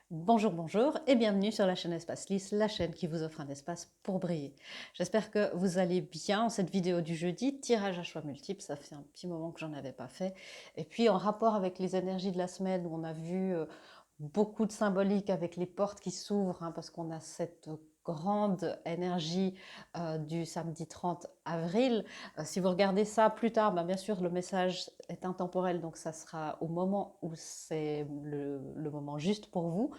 Bonjour, bonjour et bienvenue sur la chaîne Espace Lys, la chaîne qui vous offre un espace pour briller. J'espère que vous allez bien en cette vidéo du jeudi, tirage à choix multiples, ça fait un petit moment que j'en avais pas fait. Et puis en rapport avec les énergies de la semaine où on a vu beaucoup de symbolique avec les portes qui s'ouvrent, hein, parce qu'on a cette grande énergie du samedi 30 avril. Si vous regardez ça plus tard, ben bien sûr le message est intemporel, donc ça sera au moment où c'est le moment juste pour vous.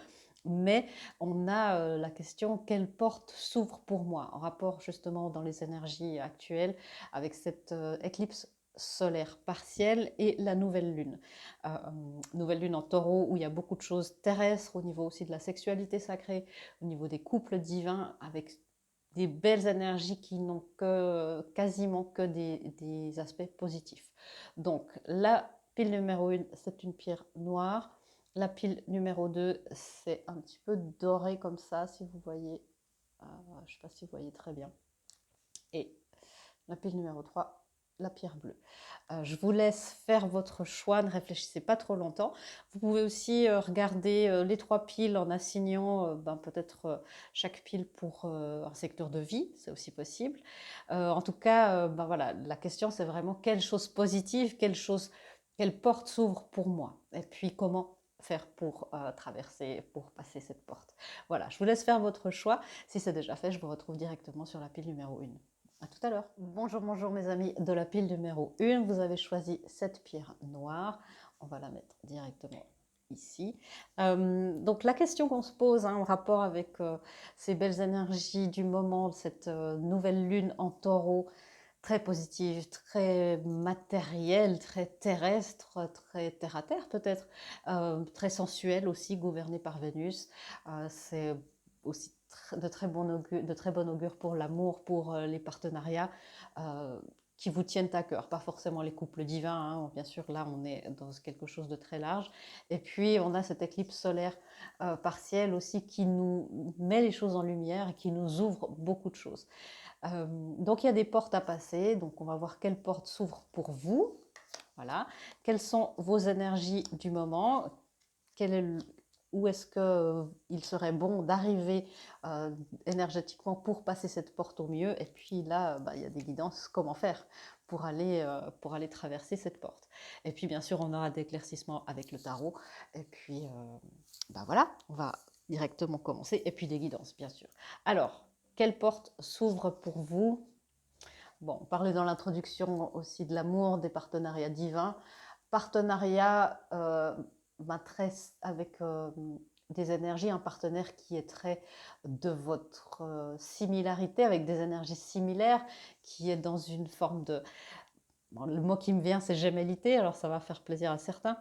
Mais on a la question quelle porte s'ouvre pour moi en rapport justement dans les énergies actuelles avec cette éclipse solaire partielle et la nouvelle lune. Euh, Nouvelle lune en taureau où il y a beaucoup de choses terrestres au niveau aussi de la sexualité sacrée, au niveau des couples divins avec des belles énergies qui n'ont que quasiment que des aspects positifs. Donc la pile numéro 1, c'est une pierre noire. La pile numéro 2, c'est un petit peu doré comme ça, si vous voyez. Je ne sais pas si vous voyez très bien. Et la pile numéro 3, la pierre bleue. Je vous laisse faire votre choix, ne réfléchissez pas trop longtemps. Vous pouvez aussi regarder les trois piles en assignant peut-être chaque pile pour un secteur de vie, c'est aussi possible. En tout cas, voilà, la question c'est vraiment quelle chose positive, quelle porte s'ouvre pour moi, et puis comment faire pour traverser, pour passer cette porte. Voilà, je vous laisse faire votre choix. Si c'est déjà fait, je vous retrouve directement sur la pile numéro 1. À tout à l'heure. Bonjour, bonjour mes amis de la pile numéro 1. Vous avez choisi cette pierre noire. On va la mettre directement ici. Donc la question qu'on se pose en rapport avec ces belles énergies du moment, cette nouvelle lune en taureau, très positive, très matérielle, très terrestre, très terre à terre peut-être, très sensuelle aussi, gouvernée par Vénus. C'est aussi de très bon augure pour l'amour, pour les partenariats euh, qui vous tiennent à cœur, pas forcément les couples divins, hein. Bien sûr là on est dans quelque chose de très large. Et puis on a cette éclipse solaire partielle aussi qui nous met les choses en lumière et qui nous ouvre beaucoup de choses. Donc il y a des portes à passer, donc on va voir quelle porte s'ouvre pour vous. Voilà. Quelles sont vos énergies du moment? Quel est Où est-ce qu'il serait bon d'arriver énergétiquement pour passer cette porte au mieux? Et puis là, il y a des guidances, comment faire pour aller traverser cette porte. Et puis bien sûr, on aura des éclaircissements avec le tarot. Et puis voilà, on va directement commencer. Et puis des guidances, bien sûr. Alors, quelle porte s'ouvre pour vous? Bon, on parlait dans l'introduction aussi de l'amour, des partenariats divins. Partenariat avec des énergies, un partenaire qui est très de votre similarité, avec des énergies similaires, qui est dans une forme de... Bon, le mot qui me vient, c'est gémellité, alors ça va faire plaisir à certains.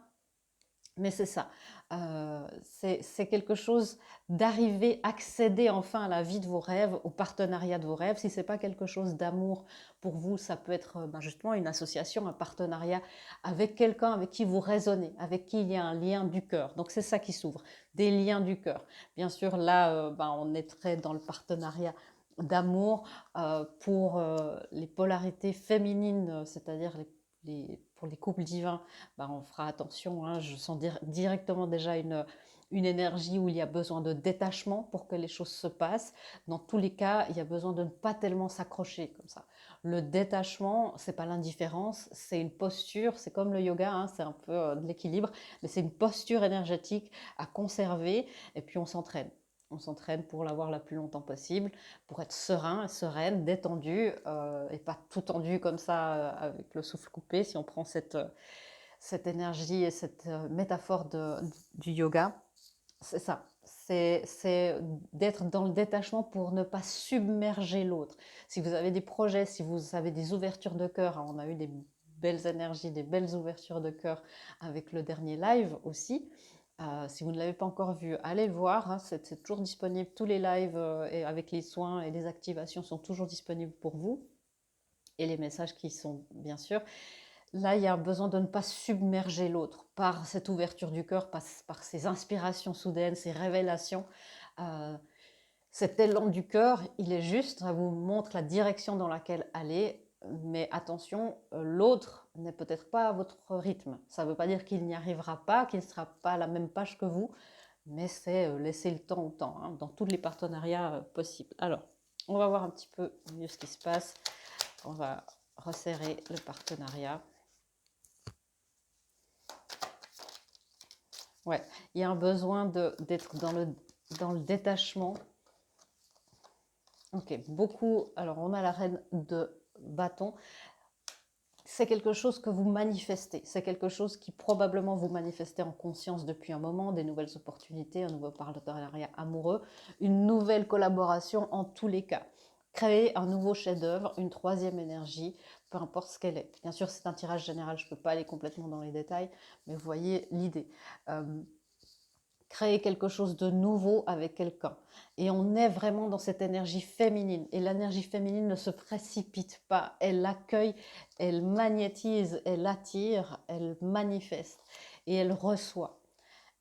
Mais c'est ça, c'est quelque chose d'arriver, accéder enfin à la vie de vos rêves, au partenariat de vos rêves. Si ce n'est pas quelque chose d'amour pour vous, ça peut être justement une association, un partenariat avec quelqu'un avec qui vous raisonnez, avec qui il y a un lien du cœur. Donc c'est ça qui s'ouvre, des liens du cœur. Bien sûr, là, on est très dans le partenariat d'amour pour les polarités féminines, c'est-à-dire pour les couples divins. On fera attention, hein. Je sens directement déjà une énergie où il y a besoin de détachement pour que les choses se passent. Dans tous les cas, il y a besoin de ne pas tellement s'accrocher comme ça. Le détachement, c'est pas l'indifférence, c'est une posture, c'est comme le yoga, hein, c'est un peu de l'équilibre, mais c'est une posture énergétique à conserver et puis on s'entraîne. On s'entraîne pour l'avoir la plus longtemps possible, pour être serein, sereine, détendu et pas tout tendu comme ça avec le souffle coupé. Si on prend cette énergie et cette métaphore du yoga, c'est ça. C'est d'être dans le détachement pour ne pas submerger l'autre. Si vous avez des projets, si vous avez des ouvertures de cœur, hein, on a eu des belles énergies, des belles ouvertures de cœur avec le dernier live aussi. Si vous ne l'avez pas encore vu, allez le voir, hein, c'est toujours disponible. Tous les lives et avec les soins et les activations sont toujours disponibles pour vous. Et les messages qui sont bien sûr. Là, il y a besoin de ne pas submerger l'autre par cette ouverture du cœur, par ces inspirations soudaines, ces révélations. Euh, Cet élan du cœur, il est juste, ça vous montre la direction dans laquelle aller, mais attention, l'autre n'est peut-être pas à votre rythme. Ça ne veut pas dire qu'il n'y arrivera pas, qu'il ne sera pas à la même page que vous, mais c'est laisser le temps au temps, hein, dans tous les partenariats possibles. Alors, on va voir un petit peu mieux ce qui se passe. On va resserrer le partenariat. Ouais, il y a un besoin d'être dans le détachement. Ok, beaucoup. Alors, on a la reine de bâton. C'est quelque chose que vous manifestez. C'est quelque chose qui probablement vous manifestez en conscience depuis un moment, des nouvelles opportunités, un nouveau partenariat amoureux, une nouvelle collaboration en tous les cas. Créer un nouveau chef-d'œuvre, une troisième énergie, peu importe ce qu'elle est. Bien sûr, c'est un tirage général, je ne peux pas aller complètement dans les détails, mais vous voyez l'idée. Créer quelque chose de nouveau avec quelqu'un. Et on est vraiment dans cette énergie féminine. Et l'énergie féminine ne se précipite pas. Elle accueille, elle magnétise, elle attire, elle manifeste. Et elle reçoit.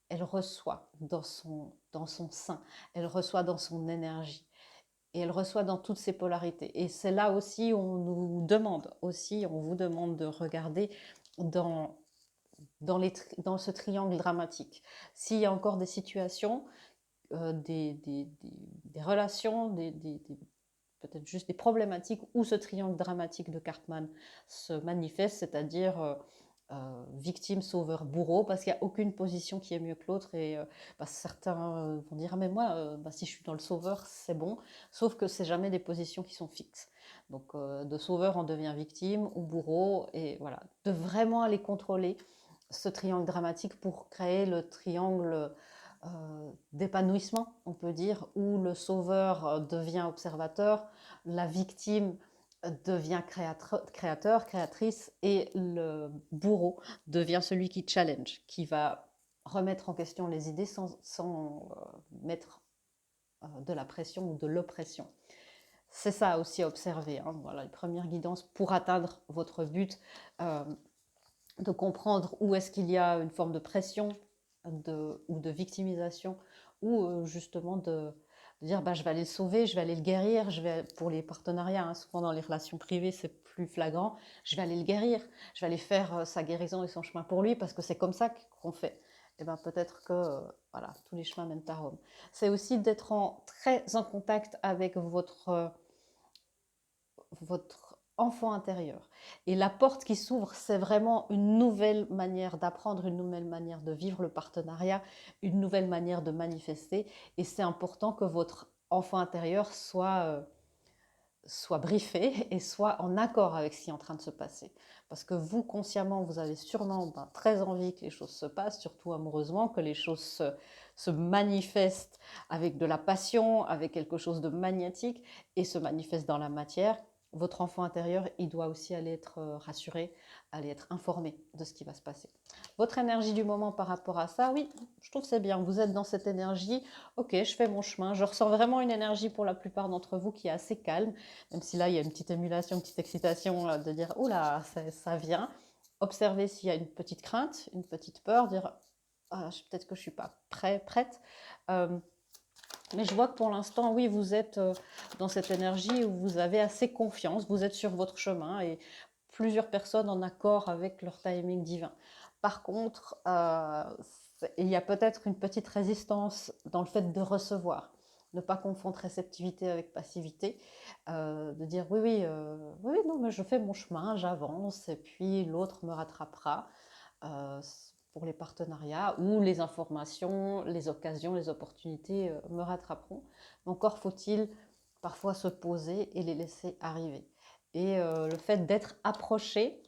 Elle reçoit dans son sein. Elle reçoit dans son énergie. Et elle reçoit dans toutes ses polarités. Et c'est là aussi où on nous demande, aussi, on vous demande de regarder dans ce triangle dramatique. S'il y a encore des situations, des relations, peut-être juste des problématiques où ce triangle dramatique de Cartman se manifeste, c'est-à-dire victime, sauveur, bourreau, parce qu'il n'y a aucune position qui est mieux que l'autre. Et certains vont dire, ah, mais moi, si je suis dans le sauveur, c'est bon, sauf que c'est jamais des positions qui sont fixes. Donc de sauveur, on devient victime ou bourreau, et voilà, de vraiment aller contrôler ce triangle dramatique pour créer le triangle d'épanouissement, on peut dire, où le sauveur devient observateur, la victime devient créateur, créatrice, et le bourreau devient celui qui challenge, qui va remettre en question les idées sans mettre de la pression ou de l'oppression. C'est ça aussi à observer, hein. Voilà, les premières guidances pour atteindre votre but. De comprendre où est-ce qu'il y a une forme de pression ou de victimisation, ou justement de dire je vais aller le sauver, je vais aller le guérir, pour les partenariats, hein, souvent dans les relations privées c'est plus flagrant, je vais aller le guérir, je vais aller faire sa guérison et son chemin pour lui parce que c'est comme ça qu'on fait. Et bien peut-être que voilà, tous les chemins mènent à Rome. C'est aussi d'être très en contact avec votre enfant intérieur. Et la porte qui s'ouvre, c'est vraiment une nouvelle manière d'apprendre, une nouvelle manière de vivre le partenariat, une nouvelle manière de manifester. Et c'est important que votre enfant intérieur soit briefé et soit en accord avec ce qui est en train de se passer. Parce que vous, consciemment, vous avez sûrement très envie que les choses se passent, surtout amoureusement, que les choses se manifestent avec de la passion, avec quelque chose de magnétique et se manifestent dans la matière. Votre enfant intérieur, il doit aussi aller être rassuré, aller être informé de ce qui va se passer. Votre énergie du moment par rapport à ça, oui, je trouve que c'est bien. Vous êtes dans cette énergie, ok, je fais mon chemin. Je ressens vraiment une énergie pour la plupart d'entre vous qui est assez calme, même si là, il y a une petite émulation, une petite excitation de dire, oh là, ça vient. Observez s'il y a une petite crainte, une petite peur, dire, ah, peut-être que je ne suis pas prête. Mais je vois que pour l'instant, oui, vous êtes dans cette énergie où vous avez assez confiance, vous êtes sur votre chemin et plusieurs personnes en accord avec leur timing divin. Par contre, il y a peut-être une petite résistance dans le fait de recevoir. Ne pas confondre réceptivité avec passivité, de dire oui, oui, oui, non, mais je fais mon chemin, j'avance et puis l'autre me rattrapera. Euh, pour les partenariats ou les informations, les occasions, les opportunités me rattraperont. Mais encore faut-il parfois se poser et les laisser arriver. Et le fait d'être approché,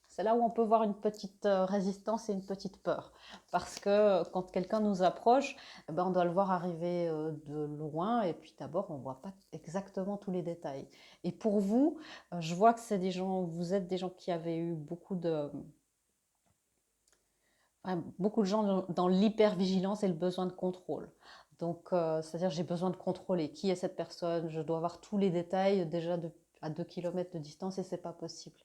c'est là où on peut voir une petite résistance et une petite peur. Parce que quand quelqu'un nous approche, eh ben, on doit le voir arriver de loin et puis d'abord on ne voit pas exactement tous les détails. Et pour vous, je vois que vous êtes des gens qui avaient eu beaucoup de gens dans l'hypervigilance et le besoin de contrôle. Donc, c'est-à-dire j'ai besoin de contrôler qui est cette personne, je dois avoir tous les détails déjà à 2 km de distance et c'est pas possible.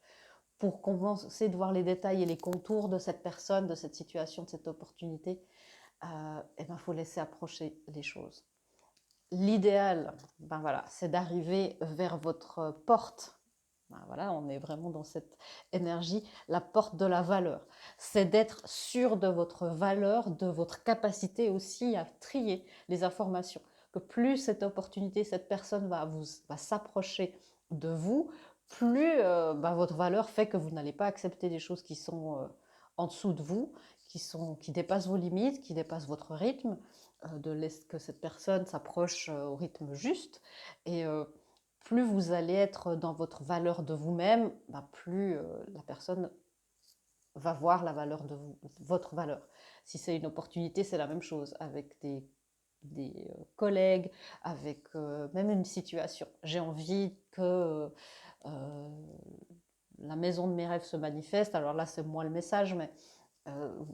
Pour commencer de voir les détails et les contours de cette personne, de cette situation, de cette opportunité, eh ben, faut laisser approcher les choses. L'idéal, ben voilà, c'est d'arriver vers votre porte Ben voilà, on est vraiment dans cette énergie, la porte de la valeur. C'est d'être sûr de votre valeur, de votre capacité aussi à trier les informations. Que plus cette opportunité, cette personne va s'approcher de vous, plus votre valeur fait que vous n'allez pas accepter des choses qui sont en dessous de vous, qui dépassent vos limites, qui dépassent votre rythme, de laisser que cette personne s'approche au rythme juste. Et plus vous allez être dans votre valeur de vous-même, plus la personne va voir la valeur de vous, votre valeur. Si c'est une opportunité, c'est la même chose avec des collègues, avec même une situation. J'ai envie que la maison de mes rêves se manifeste. Alors là, c'est moi le message, mais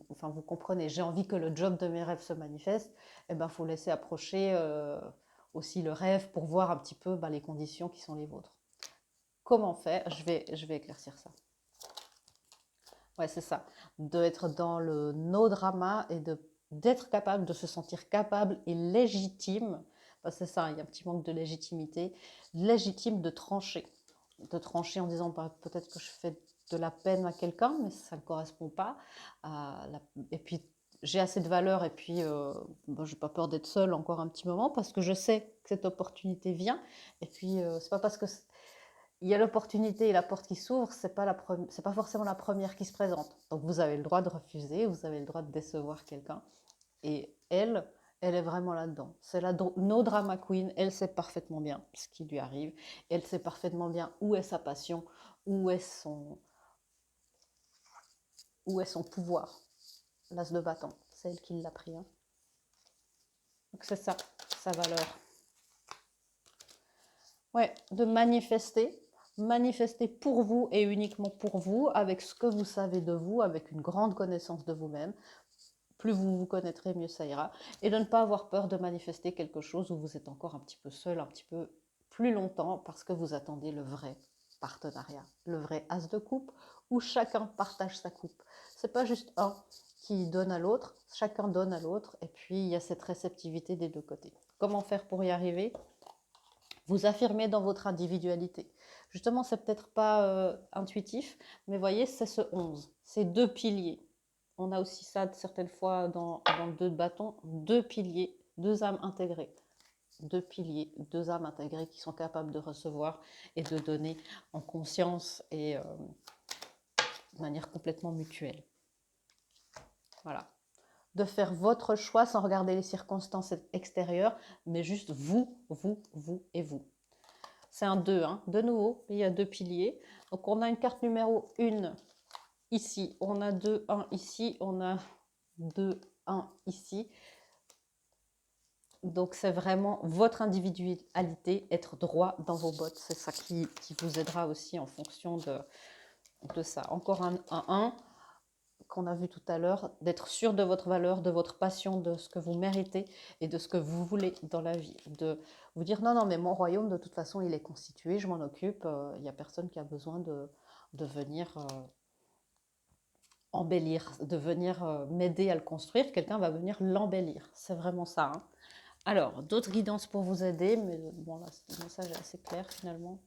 enfin vous comprenez, j'ai envie que le job de mes rêves se manifeste. Et ben, faut laisser approcher aussi le rêve pour voir un petit peu les conditions qui sont les vôtres. Comment faire? Je vais éclaircir ça. Ouais, c'est ça. D'être dans le no-drama et d'être capable, de se sentir capable et légitime. C'est ça, il y a un petit manque de légitimité. Légitime de trancher. De trancher en disant peut-être que je fais de la peine à quelqu'un, mais ça ne correspond pas. Et puis, j'ai assez de valeur et puis je n'ai pas peur d'être seule encore un petit moment parce que je sais que cette opportunité vient. Et puis, c'est pas parce que il y a l'opportunité et la porte qui s'ouvre, c'est pas forcément la première qui se présente. Donc vous avez le droit de refuser, vous avez le droit de décevoir quelqu'un. Et elle est vraiment là-dedans. C'est la no drama queen, elle sait parfaitement bien ce qui lui arrive, elle sait parfaitement bien où est sa passion, où est son pouvoir. L'as de bâton, c'est elle qui l'a pris. Hein. Donc c'est ça, sa valeur. Ouais, de manifester pour vous et uniquement pour vous, avec ce que vous savez de vous, avec une grande connaissance de vous-même. Plus vous vous connaîtrez, mieux ça ira. Et de ne pas avoir peur de manifester quelque chose où vous êtes encore un petit peu seul, un petit peu plus longtemps, parce que vous attendez le vrai partenariat, le vrai as de coupe, où chacun partage sa coupe. C'est pas juste un qui donne à l'autre, chacun donne à l'autre, et puis il y a cette réceptivité des deux côtés. Comment faire pour y arriver? Vous affirmez dans votre individualité. Justement, c'est peut-être pas intuitif, mais voyez, c'est ce 11, c'est deux piliers. On a aussi ça certaines fois dans le 2 de bâton, deux piliers, deux âmes intégrées. Deux piliers, deux âmes intégrées qui sont capables de recevoir et de donner en conscience et de manière complètement mutuelle. Voilà. De faire votre choix sans regarder les circonstances extérieures, mais juste vous, vous, vous et vous. C'est un 2, hein. De nouveau, il y a deux piliers. Donc on a une carte numéro 1 ici, on a 2, 1 ici, on a 2, 1 ici. Donc c'est vraiment votre individualité, être droit dans vos bottes. C'est ça qui vous aidera aussi en fonction de ça. Encore un 1 qu'on a vu tout à l'heure, d'être sûr de votre valeur, de votre passion, de ce que vous méritez et de ce que vous voulez dans la vie. De vous dire non, mais mon royaume, de toute façon, il est constitué, je m'en occupe, il n'y a personne qui a besoin de venir embellir, de venir m'aider à le construire, quelqu'un va venir l'embellir. C'est vraiment ça. Hein. Alors, d'autres guidances pour vous aider, mais bon, là, le message est assez clair finalement.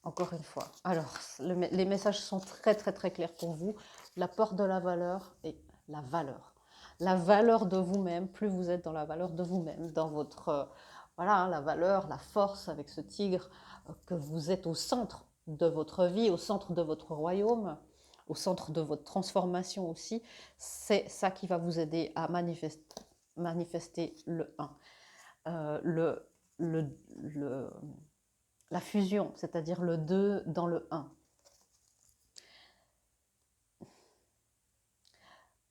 Encore une fois. Alors, les messages sont très, très, très clairs pour vous. La porte de la valeur et la valeur. La valeur de vous-même, plus vous êtes dans la valeur de vous-même, dans votre, voilà, la valeur, la force avec ce tigre, que vous êtes au centre de votre vie, au centre de votre royaume, au centre de votre transformation aussi, c'est ça qui va vous aider à manifester le 1. La fusion, c'est-à-dire le 2 dans le 1.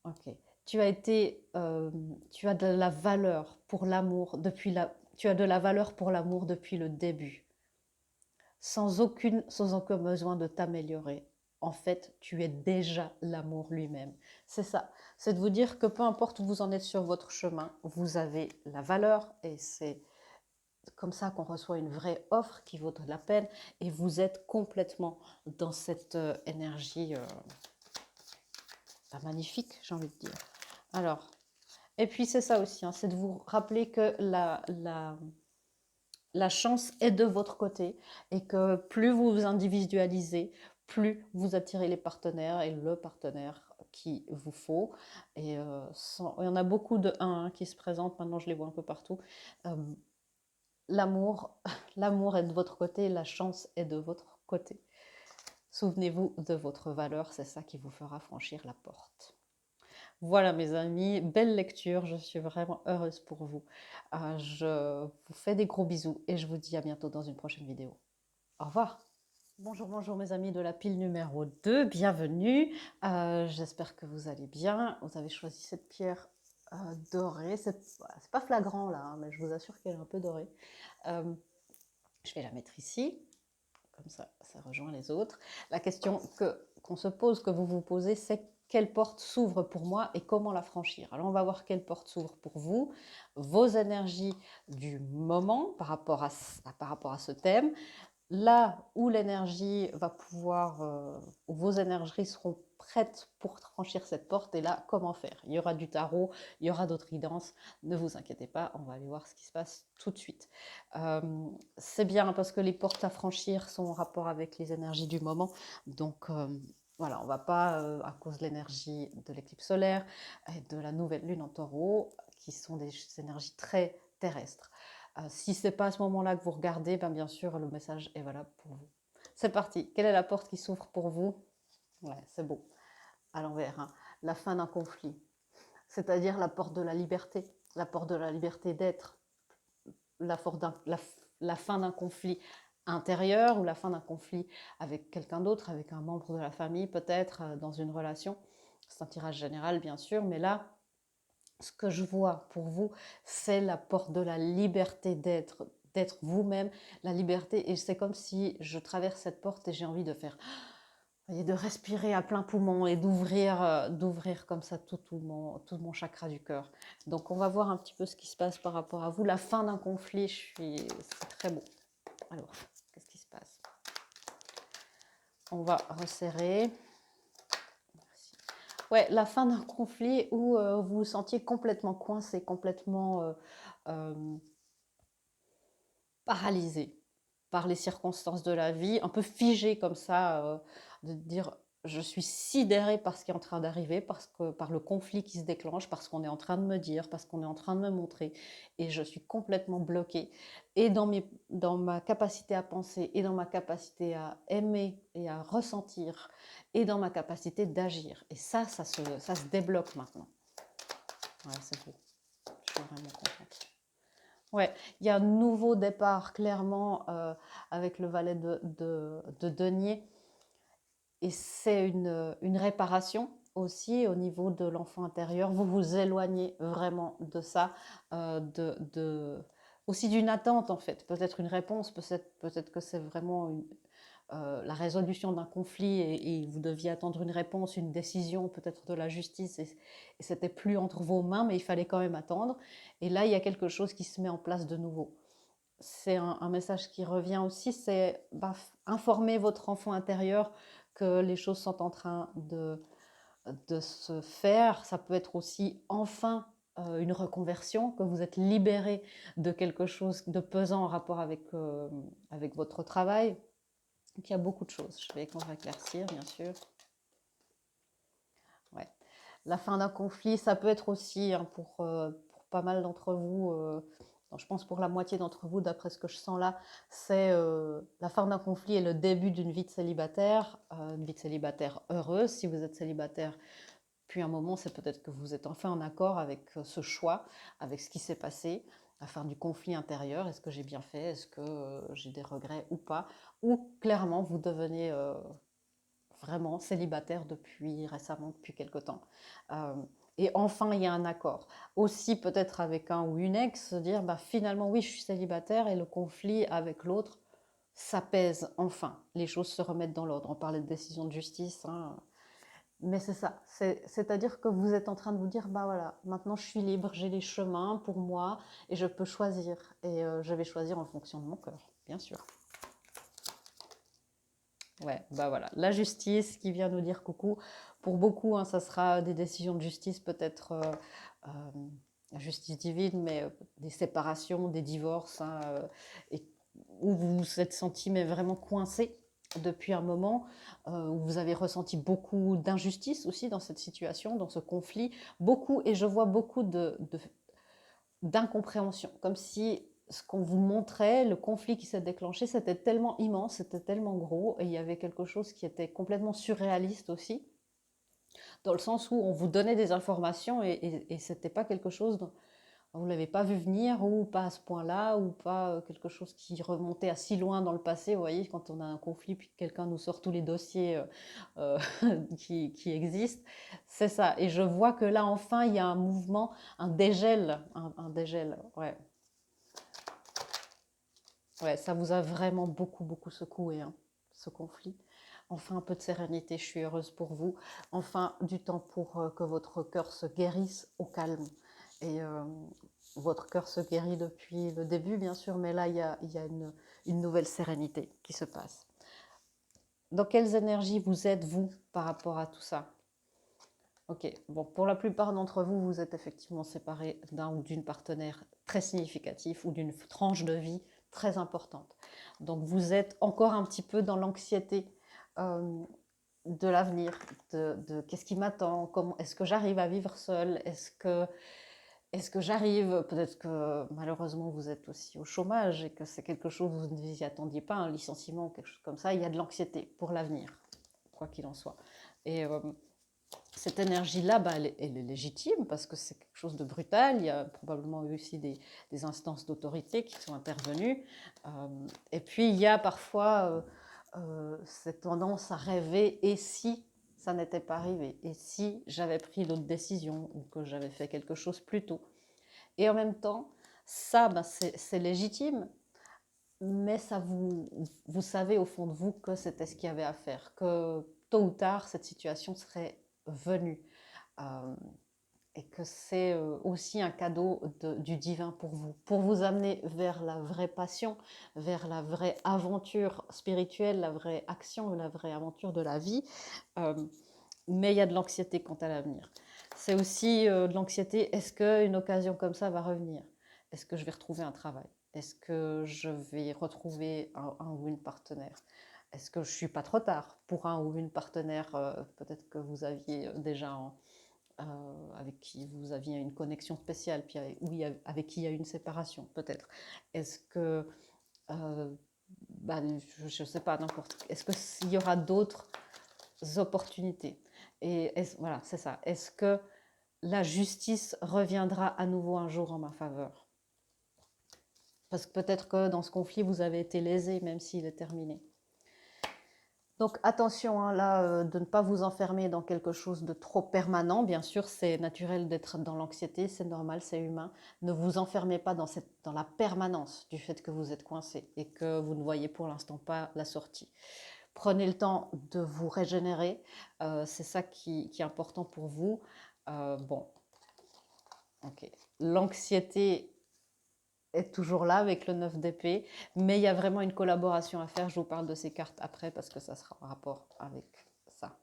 Ok. Tu as de la valeur pour l'amour tu as de la valeur pour l'amour depuis le début, sans aucun besoin de t'améliorer. En fait, tu es déjà l'amour lui-même. C'est ça. C'est de vous dire que peu importe où vous en êtes sur votre chemin, vous avez la valeur et c'est comme ça qu'on reçoit une vraie offre qui vaut de la peine et vous êtes complètement dans cette énergie magnifique, j'ai envie de dire. Alors, et puis c'est ça aussi, hein, c'est de vous rappeler que la chance est de votre côté et que plus vous vous individualisez, plus vous attirez les partenaires et le partenaire qu'il vous faut. Et il y en a beaucoup de 1 qui se présentent, maintenant je les vois un peu partout. L'amour, l'amour est de votre côté, la chance est de votre côté. Souvenez-vous de votre valeur, c'est ça qui vous fera franchir la porte. Voilà mes amis, belle lecture, je suis vraiment heureuse pour vous. Je vous fais des gros bisous et je vous dis à bientôt dans une prochaine vidéo. Au revoir. Bonjour, bonjour mes amis de la pile numéro 2, bienvenue. J'espère que vous allez bien. Vous avez choisi cette pierre dorée. C'est pas flagrant là, hein, mais je vous assure qu'elle est un peu dorée. Je vais la mettre ici, comme ça rejoint les autres. La question qu'on se pose, que vous vous posez, c'est quelle porte s'ouvre pour moi et comment la franchir. Alors on va voir quelle porte s'ouvre pour vous, vos énergies du moment par rapport à ce thème, là où l'énergie va pouvoir, où vos énergies seront prêtes pour franchir cette porte, et là, comment faire. Il y aura du tarot, il y aura d'autres guidances, ne vous inquiétez pas, on va aller voir ce qui se passe tout de suite. C'est bien parce que les portes à franchir sont en rapport avec les énergies du moment, donc voilà, on ne va pas, à cause de l'énergie de l'éclipse solaire et de la nouvelle lune en taureau, qui sont des énergies très terrestres. Si ce n'est pas à ce moment-là que vous regardez, ben bien sûr, le message est valable pour vous. C'est parti. Quelle est la porte qui s'ouvre pour vous? Ouais, c'est beau. À l'envers, hein. La fin d'un conflit, c'est-à-dire la porte de la liberté d'être, la fin d'un conflit intérieur ou la fin d'un conflit avec quelqu'un d'autre, avec un membre de la famille peut-être, dans une relation. C'est un tirage général, bien sûr, mais là, ce que je vois pour vous, c'est la porte de la liberté d'être vous-même, la liberté. Et c'est comme si je traverse cette porte et j'ai envie de faire, de respirer à plein poumon et d'ouvrir comme ça tout mon chakra du cœur. Donc on va voir un petit peu ce qui se passe par rapport à vous. La fin d'un conflit, c'est très beau. Alors, qu'est-ce qui se passe? On va resserrer. Ouais, la fin d'un conflit où vous vous sentiez complètement coincé, complètement paralysé par les circonstances de la vie, un peu figé comme ça, de dire je suis sidérée par ce qui est en train d'arriver, par le conflit qui se déclenche, parce qu'on est en train de me dire, parce qu'on est en train de me montrer, et je suis complètement bloquée, et dans ma capacité à penser, et dans ma capacité à aimer et à ressentir, et dans ma capacité d'agir. Et ça se débloque maintenant. Ouais, c'est beau. Je suis vraiment contente. Ouais, il y a un nouveau départ, clairement, avec le valet de denier. Et c'est une réparation aussi au niveau de l'enfant intérieur. Vous vous éloignez vraiment de ça, aussi d'une attente en fait. Peut-être une réponse, peut-être que c'est vraiment la résolution d'un conflit et vous deviez attendre une réponse, une décision peut-être de la justice et c'était plus entre vos mains, mais il fallait quand même attendre. Et là, il y a quelque chose qui se met en place de nouveau. C'est un message qui revient aussi, c'est informer votre enfant intérieur que les choses sont en train de se faire. Ça peut être aussi enfin une reconversion, que vous êtes libéré de quelque chose de pesant en rapport avec votre travail. Donc il y a beaucoup de choses. Je vais éclaircir, bien sûr. Ouais. La fin d'un conflit, ça peut être aussi, hein, pour pas mal d'entre vous, je pense pour la moitié d'entre vous, d'après ce que je sens là, c'est la fin d'un conflit et le début d'une vie de célibataire, une vie de célibataire heureuse. Si vous êtes célibataire depuis un moment, c'est peut-être que vous êtes enfin en accord avec ce choix, avec ce qui s'est passé, la fin du conflit intérieur. Est-ce que j'ai bien fait? Est-ce que j'ai des regrets ou pas? Ou clairement, vous devenez vraiment célibataire récemment, depuis quelque temps. Et enfin, il y a un accord. Aussi, peut-être avec un ou une ex, se dire finalement, oui, je suis célibataire et le conflit avec l'autre s'apaise enfin. Les choses se remettent dans l'ordre. On parlait de décision de justice, hein. Mais c'est ça. C'est-à-dire que vous êtes en train de vous dire, voilà, maintenant je suis libre, j'ai les chemins pour moi et je peux choisir. Et je vais choisir en fonction de mon cœur, bien sûr. Ouais, voilà, la justice qui vient nous dire coucou. Pour beaucoup, hein, ça sera des décisions de justice peut-être la justice divine, mais des séparations, des divorces, hein, et où vous vous êtes senti mais vraiment coincé depuis un moment, où vous avez ressenti beaucoup d'injustice aussi dans cette situation, dans ce conflit, beaucoup, et je vois beaucoup d'incompréhension, comme si ce qu'on vous montrait, le conflit qui s'est déclenché, c'était tellement immense, c'était tellement gros, et il y avait quelque chose qui était complètement surréaliste aussi, dans le sens où on vous donnait des informations et c'était pas quelque chose dont vous ne l'avez pas vu venir, ou pas à ce point-là, ou pas quelque chose qui remontait à si loin dans le passé. Vous voyez, quand on a un conflit, puis que quelqu'un nous sort tous les dossiers qui existent, c'est ça. Et je vois que là, enfin, il y a un mouvement, un dégel, un dégel, ouais. Ouais, ça vous a vraiment beaucoup, beaucoup secoué, hein, ce conflit. Enfin, un peu de sérénité, je suis heureuse pour vous. Enfin, du temps pour que votre cœur se guérisse au calme. Et votre cœur se guérit depuis le début, bien sûr, mais là, il y a une nouvelle sérénité qui se passe. Dans quelles énergies vous êtes, vous, par rapport à tout ça? Ok, bon, pour la plupart d'entre vous, vous êtes effectivement séparés d'un ou d'une partenaire très significatif ou d'une tranche de vie très importante. Donc vous êtes encore un petit peu dans l'anxiété euh, de l'avenir, de qu'est-ce qui m'attend, comment est-ce que j'arrive à vivre seule, est-ce que j'arrive, peut-être que malheureusement vous êtes aussi au chômage et que c'est quelque chose vous ne vous y attendiez pas, un licenciement, quelque chose comme ça, il y a de l'anxiété pour l'avenir, quoi qu'il en soit. Et cette énergie-là, bah, elle est légitime parce que c'est quelque chose de brutal. Il y a probablement eu aussi des instances d'autorité qui sont intervenues. Et puis, il y a parfois cette tendance à rêver, et si ça n'était pas arrivé, et si j'avais pris d'autres décisions ou que j'avais fait quelque chose plus tôt. Et en même temps, ça, bah, c'est légitime, mais ça vous savez au fond de vous que c'était ce qu'il y avait à faire, que tôt ou tard, cette situation serait venue. Euh, et que c'est aussi un cadeau du divin pour vous amener vers la vraie passion, vers la vraie aventure spirituelle, la vraie action, la vraie aventure de la vie. Euh, mais il y a de l'anxiété quant à l'avenir. C'est aussi de l'anxiété, est-ce qu'une occasion comme ça va revenir? Est-ce que je vais retrouver un travail? Est-ce que je vais retrouver un ou une partenaire? Est-ce que je ne suis pas trop tard pour un ou une partenaire peut-être que vous aviez déjà avec qui vous aviez une connexion spéciale, puis avec qui il y a eu une séparation, peut-être. Est-ce que, euh, bah, je ne sais pas, n'importe. Est-ce qu'il y aura d'autres opportunités? Et voilà, c'est ça. Est-ce que la justice reviendra à nouveau un jour en ma faveur? Parce que peut-être que dans ce conflit, vous avez été lésé, même s'il est terminé. Donc attention hein, là, de ne pas vous enfermer dans quelque chose de trop permanent. Bien sûr, c'est naturel d'être dans l'anxiété, c'est normal, c'est humain. Ne vous enfermez pas dans la permanence du fait que vous êtes coincé et que vous ne voyez pour l'instant pas la sortie. Prenez le temps de vous régénérer, c'est ça qui est important pour vous. Bon, ok. L'anxiété est toujours là avec le 9 d'épée, mais il y a vraiment une collaboration à faire. Je vous parle de ces cartes après parce que ça sera en rapport avec ça.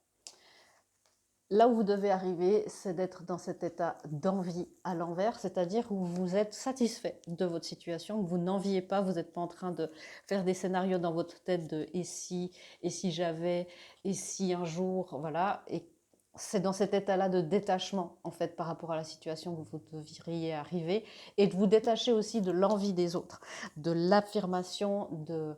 Là où vous devez arriver, c'est d'être dans cet état d'envie à l'envers, c'est-à-dire où vous êtes satisfait de votre situation, vous n'enviez pas, vous n'êtes pas en train de faire des scénarios dans votre tête de et si j'avais, et si un jour, voilà. Et c'est dans cet état-là de détachement, en fait, par rapport à la situation où vous devriez arriver, et de vous détacher aussi de l'envie des autres, de l'affirmation, de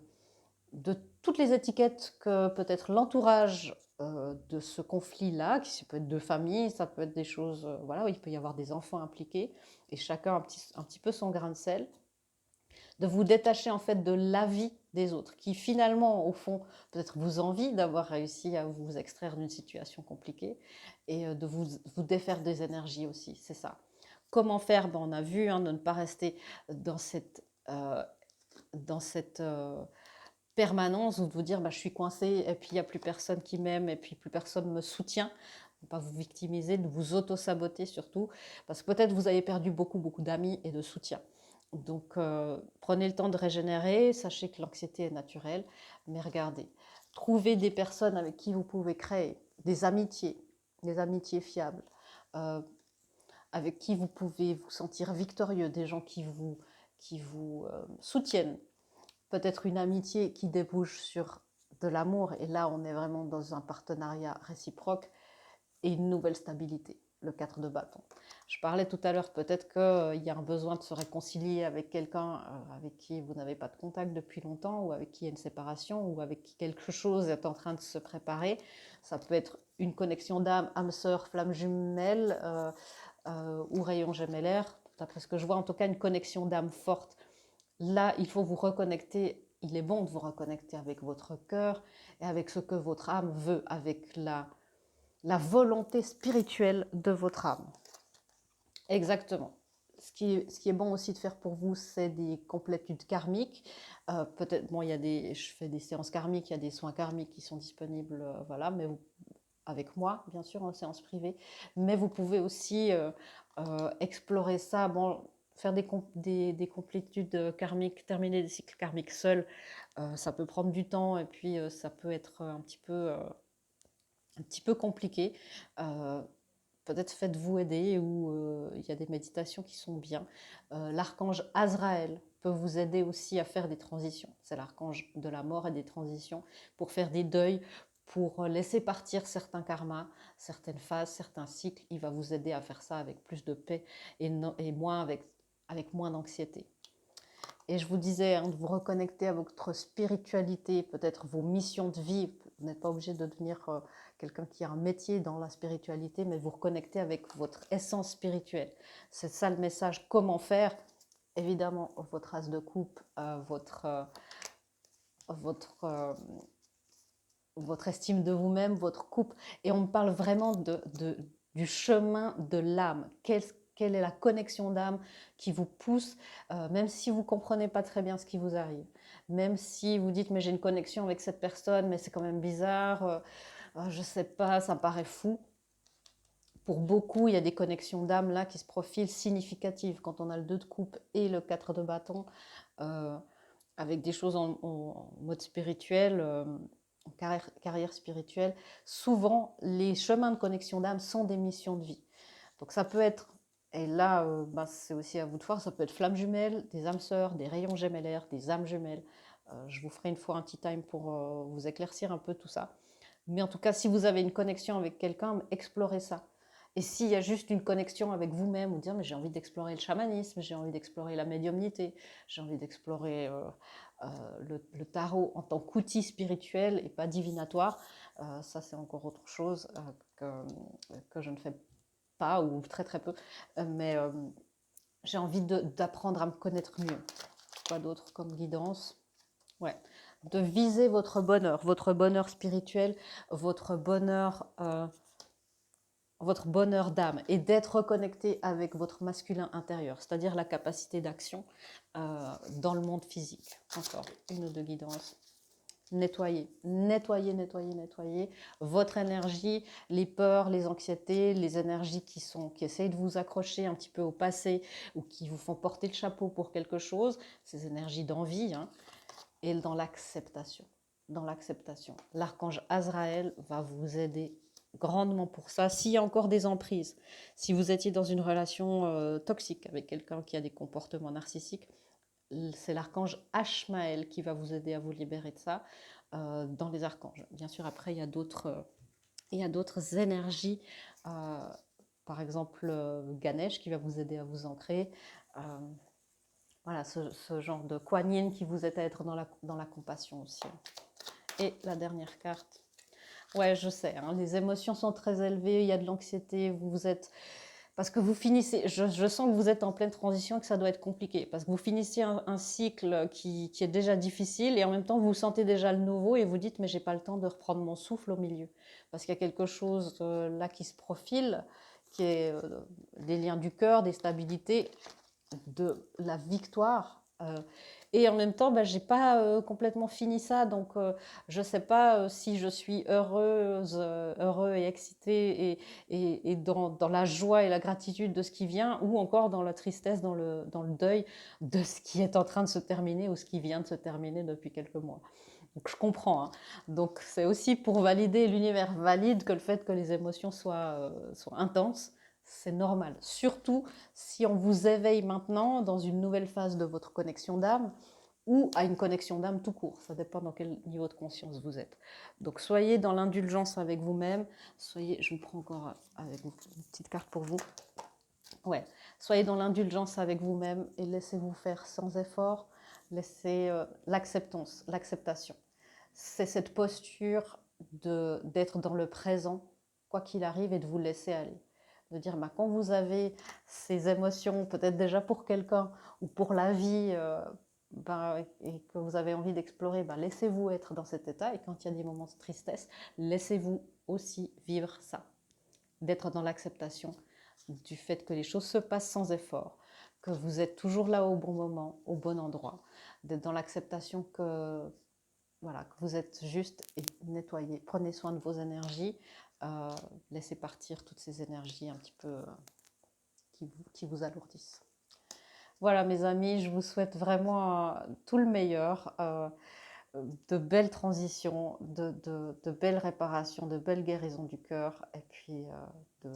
toutes les étiquettes que peut-être l'entourage de ce conflit-là, qui peut être de famille, ça peut être des choses, voilà, où il peut y avoir des enfants impliqués, et chacun un petit peu son grain de sel, de vous détacher en fait de l'avis des autres, qui finalement, au fond, peut-être vous envie d'avoir réussi à vous extraire d'une situation compliquée, et de vous défaire des énergies aussi, c'est ça. Comment faire? Ben, on a vu hein, de ne pas rester dans cette permanence ou de vous dire bah, je suis coincée et puis il n'y a plus personne qui m'aime et puis plus personne me soutient. Ne pas vous victimiser, de vous auto-saboter surtout, parce que peut-être vous avez perdu beaucoup, beaucoup d'amis et de soutien. Donc prenez le temps de régénérer, sachez que l'anxiété est naturelle, mais regardez, trouvez des personnes avec qui vous pouvez créer des amitiés fiables. Euh, avec qui vous pouvez vous sentir victorieux, des gens qui vous soutiennent. Peut-être une amitié qui débouche sur de l'amour, et là on est vraiment dans un partenariat réciproque, et une nouvelle stabilité, le 4 de bâton. Je parlais tout à l'heure, peut-être qu'il y a un besoin de se réconcilier avec quelqu'un avec qui vous n'avez pas de contact depuis longtemps, ou avec qui il y a une séparation, ou avec qui quelque chose est en train de se préparer. Ça peut être une connexion d'âme, âme sœur, flamme jumelle, ou rayon gémellaire. D'après ce que je vois, en tout cas, une connexion d'âme forte. Là, il faut vous reconnecter. Il est bon de vous reconnecter avec votre cœur et avec ce que votre âme veut, avec la volonté spirituelle de votre âme. Exactement. Ce qui est bon aussi de faire pour vous, c'est des complétudes karmiques. Peut-être, bon, je fais des séances karmiques, il y a des soins karmiques qui sont disponibles, voilà, mais avec moi, bien sûr, en séance privée. Mais vous pouvez aussi explorer ça. Bon, faire des complétudes karmiques, terminer des cycles karmiques seul, ça peut prendre du temps, et puis ça peut être un petit peu compliqué. Peut-être faites-vous aider, ou il y a des méditations qui sont bien. L'archange Azraël peut vous aider aussi à faire des transitions. C'est l'archange de la mort et des transitions, pour faire des deuils, pour laisser partir certains karmas, certaines phases, certains cycles. Il va vous aider à faire ça avec plus de paix, et moins avec moins d'anxiété. Et je vous disais, de vous reconnecter à votre spiritualité, peut-être vos missions de vie. Vous n'êtes pas obligé de devenir quelqu'un qui a un métier dans la spiritualité, mais vous reconnecter avec votre essence spirituelle. C'est ça le message. Comment faire? Évidemment, votre as de coupe, votre estime de vous-même, votre coupe. Et on me parle vraiment du chemin de l'âme. Quelle est la connexion d'âme qui vous pousse, même si vous ne comprenez pas très bien ce qui vous arrive, même si vous dites mais j'ai une connexion avec cette personne, mais c'est quand même bizarre, je ne sais pas, ça me paraît fou. Pour beaucoup, il y a des connexions d'âme là qui se profilent significatives quand on a le 2 de coupe et le 4 de bâton, avec des choses en mode spirituel, en carrière spirituelle. Souvent, les chemins de connexion d'âme sont des missions de vie. Donc ça peut être, et là c'est aussi à vous de voir, ça peut être flammes jumelles, des âmes sœurs, des rayons gémellaires, des âmes jumelles. Je vous ferai une fois un petit time pour vous éclaircir un peu tout ça. Mais en tout cas, si vous avez une connexion avec quelqu'un, explorez ça. Et s'il y a juste une connexion avec vous-même, ou dire mais j'ai envie d'explorer le chamanisme, j'ai envie d'explorer la médiumnité, j'ai envie d'explorer le tarot en tant qu'outil spirituel et pas divinatoire, ça c'est encore autre chose que je ne fais pas, ou très très peu, mais j'ai envie d'apprendre à me connaître mieux. Quoi d'autre comme guidance? Ouais, de viser votre bonheur spirituel, votre bonheur d'âme, et d'être reconnecté avec votre masculin intérieur, c'est-à-dire la capacité d'action dans le monde physique. Encore une ou deux guidances. Nettoyer votre énergie, les peurs, les anxiétés, les énergies qui essayent de vous accrocher un petit peu au passé, ou qui vous font porter le chapeau pour quelque chose, ces énergies d'envie, et dans l'acceptation. L'archange Azraël va vous aider grandement pour ça. S'il y a encore des emprises, si vous étiez dans une relation toxique avec quelqu'un qui a des comportements narcissiques, c'est l'archange Ashmael qui va vous aider à vous libérer de ça, dans les archanges. Bien sûr, après, il y a d'autres énergies, par exemple Ganesh qui va vous aider à vous ancrer. Voilà, ce genre de Kuan Yin qui vous aide à être dans la compassion aussi. Et la dernière carte. Ouais, je sais, les émotions sont très élevées, il y a de l'anxiété, vous êtes... Parce que vous finissez, je sens que vous êtes en pleine transition et que ça doit être compliqué. Parce que vous finissez un cycle qui est déjà difficile, et en même temps vous sentez déjà le nouveau et vous dites mais j'ai pas le temps de reprendre mon souffle au milieu. Parce qu'il y a quelque chose là qui se profile, qui est des liens du cœur, des stabilités, de la victoire. Et en même temps, j'ai pas complètement fini ça, donc je sais pas si je suis heureux et excitée, et dans la joie et la gratitude de ce qui vient, ou encore dans la tristesse, dans le deuil de ce qui est en train de se terminer, ou ce qui vient de se terminer depuis quelques mois. Donc je comprends. Donc c'est aussi pour valider, l'univers valide que le fait que les émotions soient intenses, C'est normal. Surtout si on vous éveille maintenant dans une nouvelle phase de votre connexion d'âme ou à une connexion d'âme tout court. Ça dépend dans quel niveau de conscience vous êtes. Donc soyez dans l'indulgence avec vous-même. Soyez, je vous prends encore avec une petite carte pour vous. Ouais, soyez dans l'indulgence avec vous-même et laissez-vous faire sans effort. Laissez l'acceptance, l'acceptation. C'est cette posture d'être dans le présent, quoi qu'il arrive, et de vous laisser aller. De dire, bah, quand vous avez ces émotions, peut-être déjà pour quelqu'un ou pour la vie, bah, et que vous avez envie d'explorer, bah, laissez-vous être dans cet état. Et quand il y a des moments de tristesse, laissez-vous aussi vivre ça. D'être dans l'acceptation du fait que les choses se passent sans effort, que vous êtes toujours là au bon moment, au bon endroit, d'être dans l'acceptation que, voilà, que vous êtes juste et nettoyé. Prenez soin de vos énergies, laissez partir toutes ces énergies un petit peu qui vous alourdissent. Voilà mes amis, je vous souhaite vraiment tout le meilleur, de belles transitions, de belles réparations, de belles guérisons du cœur et puis de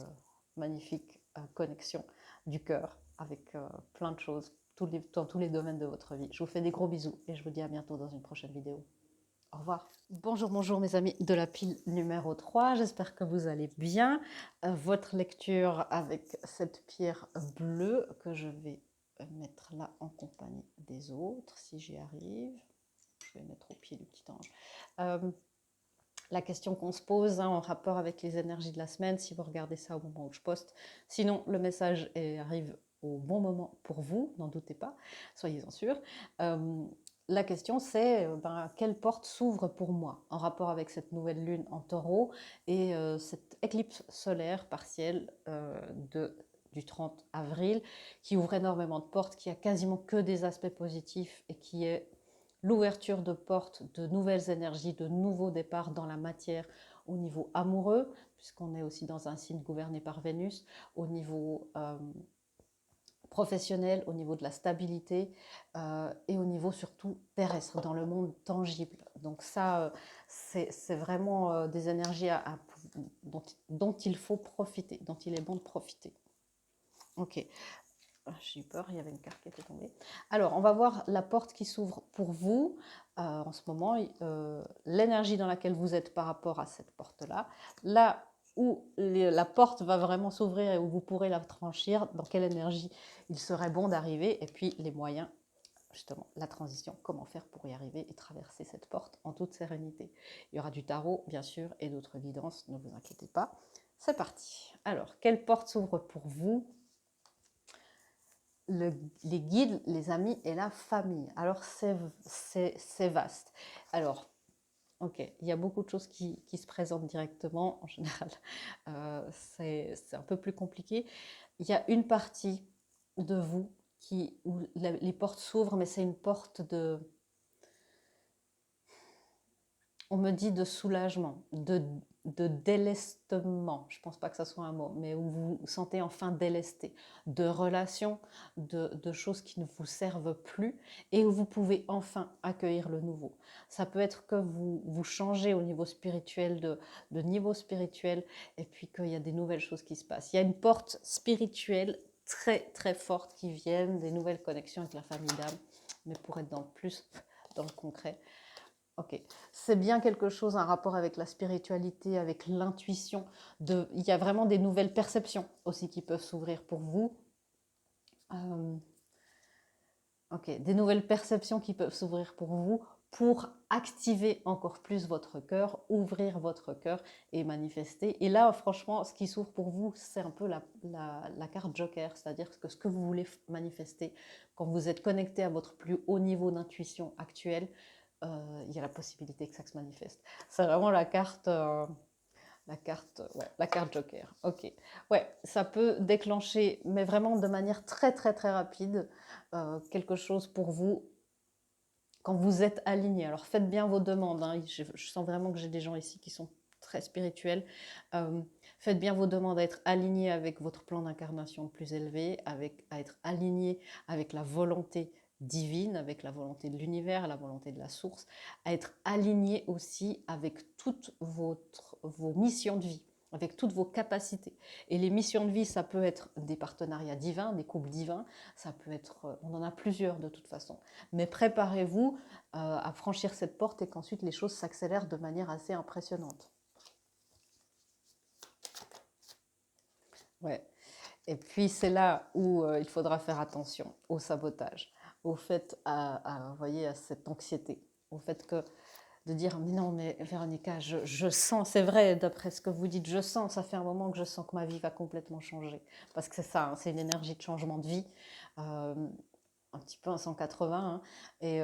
magnifiques connexions du cœur avec plein de choses dans tous les domaines de votre vie. Je vous fais des gros bisous et je vous dis à bientôt dans une prochaine vidéo. Au revoir. Bonjour, bonjour mes amis de la pile numéro 3. J'espère que vous allez bien. Votre lecture avec cette pierre bleue que je vais mettre là en compagnie des autres, si j'y arrive. Je vais mettre au pied du petit ange. La question qu'on se pose en rapport avec les énergies de la semaine, si vous regardez ça au moment où je poste. Sinon, le message arrive au bon moment pour vous, n'en doutez pas, soyez-en sûrs. La question c'est quelle porte s'ouvre pour moi en rapport avec cette nouvelle lune en taureau et cette éclipse solaire partielle du 30 avril qui ouvre énormément de portes, qui a quasiment que des aspects positifs et qui est l'ouverture de portes, de nouvelles énergies, de nouveaux départs dans la matière au niveau amoureux, puisqu'on est aussi dans un signe gouverné par Vénus, au niveau professionnel, au niveau de la stabilité et au niveau surtout terrestre, dans le monde tangible. Donc ça, c'est vraiment des énergies dont il faut profiter, dont il est bon de profiter. Ok. J'ai eu peur, il y avait une carte qui était tombée. Alors, on va voir la porte qui s'ouvre pour vous en ce moment, l'énergie dans laquelle vous êtes par rapport à cette porte-là. Là où la porte va vraiment s'ouvrir et où vous pourrez la franchir, dans quelle énergie il serait bon d'arriver, et puis les moyens, justement, la transition, comment faire pour y arriver et traverser cette porte en toute sérénité. Il y aura du tarot, bien sûr, et d'autres guidances, ne vous inquiétez pas. C'est parti. Alors, quelle porte s'ouvre pour vous ? Les guides, les amis et la famille. Alors, c'est vaste. Alors, ok, il y a beaucoup de choses qui se présentent directement. En général, c'est un peu plus compliqué. Il y a une partie de vous où les portes s'ouvrent, mais c'est une porte on me dit de soulagement, de délestement, je ne pense pas que ça soit un mot, mais où vous vous sentez enfin délesté, de relations, de choses qui ne vous servent plus et où vous pouvez enfin accueillir le nouveau. Ça peut être que vous changez au niveau spirituel, de niveau spirituel, et puis qu'il y a des nouvelles choses qui se passent. Il y a une porte spirituelle très très forte qui vient, des nouvelles connexions avec la famille d'âme, mais pour être plus dans le concret. Ok, c'est bien quelque chose, un rapport avec la spiritualité, avec l'intuition. Il y a vraiment des nouvelles perceptions aussi qui peuvent s'ouvrir pour vous. Ok, des nouvelles perceptions qui peuvent s'ouvrir pour vous pour activer encore plus votre cœur, ouvrir votre cœur et manifester. Et là, franchement, ce qui s'ouvre pour vous, c'est un peu la carte Joker, c'est-à-dire que ce que vous voulez manifester, quand vous êtes connecté à votre plus haut niveau d'intuition actuel, il y a la possibilité que ça se manifeste. C'est vraiment la carte Joker. Ok. Ouais, ça peut déclencher, mais vraiment de manière très très très rapide, quelque chose pour vous quand vous êtes aligné. Alors faites bien vos demandes. Hein. Je sens vraiment que j'ai des gens ici qui sont très spirituels. Faites bien vos demandes à être aligné avec votre plan d'incarnation le plus élevé, à être aligné avec la volonté divine, avec la volonté de l'univers, la volonté de la source, à être aligné aussi avec toutes vos missions de vie. avec toutes vos capacités. Et les missions de vie, ça peut être des partenariats divins, des couples divins, ça peut être, on en a plusieurs de toute façon. Mais préparez-vous à franchir cette porte et qu'ensuite les choses s'accélèrent de manière assez impressionnante. Ouais. Et puis c'est là où il faudra faire attention au sabotage, au fait voyez, à cette anxiété, au fait que de dire mais non mais Véronica, je sens, c'est vrai d'après ce que vous dites, je sens, ça fait un moment que je sens que ma vie va complètement changer. Parce que c'est ça, hein, c'est une énergie de changement de vie, euh, un petit peu un 180, hein, et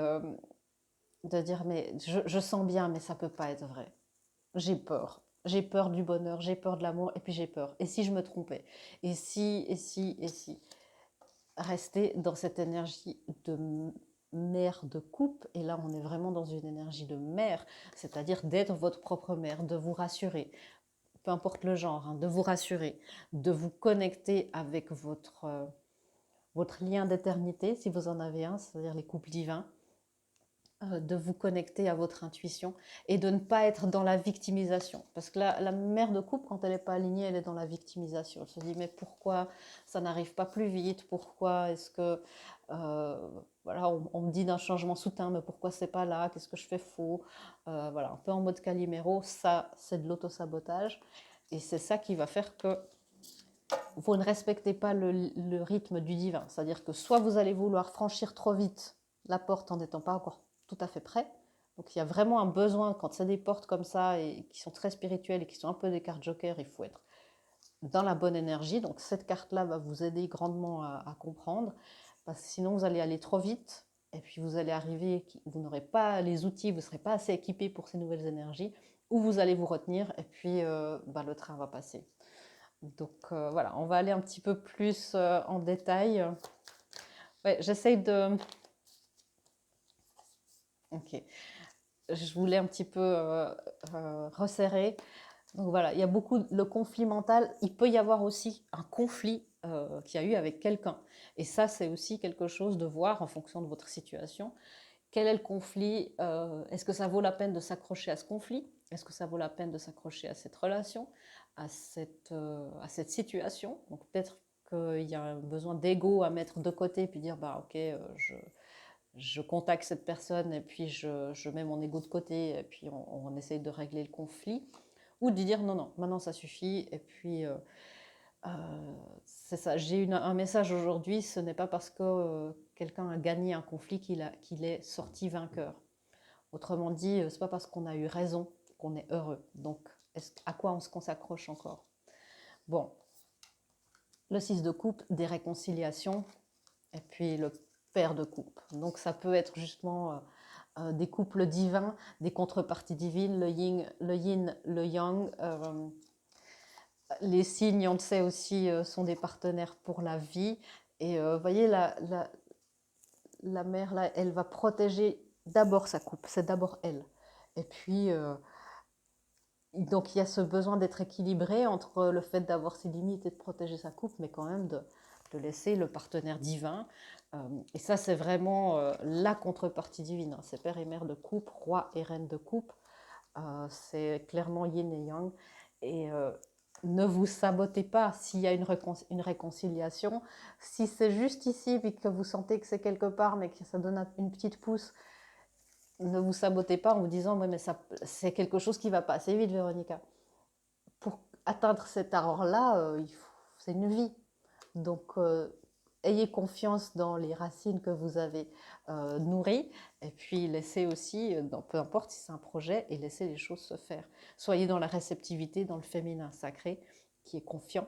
de dire mais je sens bien mais ça peut pas être vrai. J'ai peur. J'ai peur du bonheur, j'ai peur de l'amour, et puis j'ai peur. Et si je me trompais? Et si? Rester dans cette énergie de mère de coupe, et là on est vraiment dans une énergie de mère, c'est-à-dire d'être votre propre mère, de vous rassurer, peu importe le genre, hein, de vous rassurer, de vous connecter avec votre lien d'éternité, si vous en avez un, c'est-à-dire les couples divins, de vous connecter à votre intuition et de ne pas être dans la victimisation. Parce que la mère de couple, quand elle n'est pas alignée, elle est dans la victimisation. Elle se dit, mais pourquoi ça n'arrive pas plus vite? Pourquoi est-ce que... voilà, on me dit d'un changement soudain, mais pourquoi c'est pas là? Qu'est-ce que je fais faux? Voilà, un peu en mode Calimero, ça, c'est de l'autosabotage. Et c'est ça qui va faire que vous ne respectez pas le rythme du divin. C'est-à-dire que soit vous allez vouloir franchir trop vite la porte en n'étant pas encore tout à fait prêt. Donc il y a vraiment un besoin, quand c'est des portes comme ça et qui sont très spirituelles et qui sont un peu des cartes joker, il faut être dans la bonne énergie. Donc cette carte-là va vous aider grandement à comprendre, parce que sinon vous allez aller trop vite et puis vous allez arriver, vous n'aurez pas les outils, vous ne serez pas assez équipé pour ces nouvelles énergies, ou vous allez vous retenir et puis le train va passer. Donc voilà, on va aller un petit peu plus en détail. Ouais, j'essaye de... Ok. Je voulais un petit peu resserrer. Donc voilà, il y a beaucoup le conflit mental. Il peut y avoir aussi un conflit qu'il y a eu avec quelqu'un. Et ça, c'est aussi quelque chose de voir en fonction de votre situation. Quel est le conflit? Est-ce que ça vaut la peine de s'accrocher à ce conflit? Est-ce que ça vaut la peine de s'accrocher à cette relation, à cette situation? Donc peut-être qu'il y a un besoin d'ego à mettre de côté, puis dire, bah ok, je contacte cette personne et puis je mets mon ego de côté et puis on essaye de régler le conflit. Ou de dire non, non, maintenant ça suffit. Et puis c'est ça, j'ai un message aujourd'hui, ce n'est pas parce que quelqu'un a gagné un conflit qu'il est sorti vainqueur. Autrement dit, c'est pas parce qu'on a eu raison qu'on est heureux. Donc, à quoi on se s'accroche encore? Bon, le 6 de coupe, des réconciliations, et puis le paire de coupe. Donc, ça peut être justement des couples divins, des contreparties divines, le yin, le yang. Les signes, on le sait aussi, sont des partenaires pour la vie. Et vous voyez, la mère, là, elle va protéger d'abord sa coupe, c'est d'abord elle. Et puis, donc il y a ce besoin d'être équilibré entre le fait d'avoir ses limites et de protéger sa coupe, mais quand même de laisser le partenaire divin. Et ça, c'est vraiment la contrepartie divine, hein. C'est père et mère de coupe, roi et reine de coupe. C'est clairement yin et yang. Et ne vous sabotez pas s'il y a une réconciliation. Si c'est juste ici, puis que vous sentez que c'est quelque part, mais que ça donne une petite pousse, ne vous sabotez pas en vous disant ouais, mais c'est quelque chose qui va pas assez vite, Véronica. Pour atteindre cet art-là, c'est une vie. Donc, ayez confiance dans les racines que vous avez nourries, et puis laissez aussi, peu importe si c'est un projet, et laissez les choses se faire. Soyez dans la réceptivité, dans le féminin sacré, qui est confiant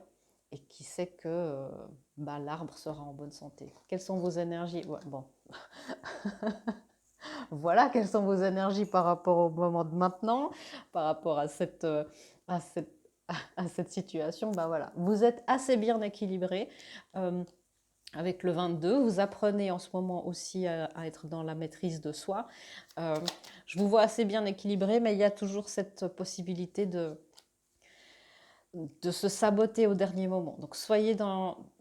et qui sait que l'arbre sera en bonne santé. Quelles sont vos énergies? Ouais, bon. Voilà, quelles sont vos énergies par rapport au moment de maintenant, par rapport à cette, à cette situation. Ben voilà, vous êtes assez bien équilibré. Avec le 22, vous apprenez en ce moment aussi à être dans la maîtrise de soi. Je vous vois assez bien équilibré, mais il y a toujours cette possibilité de se saboter au dernier moment. Donc soyez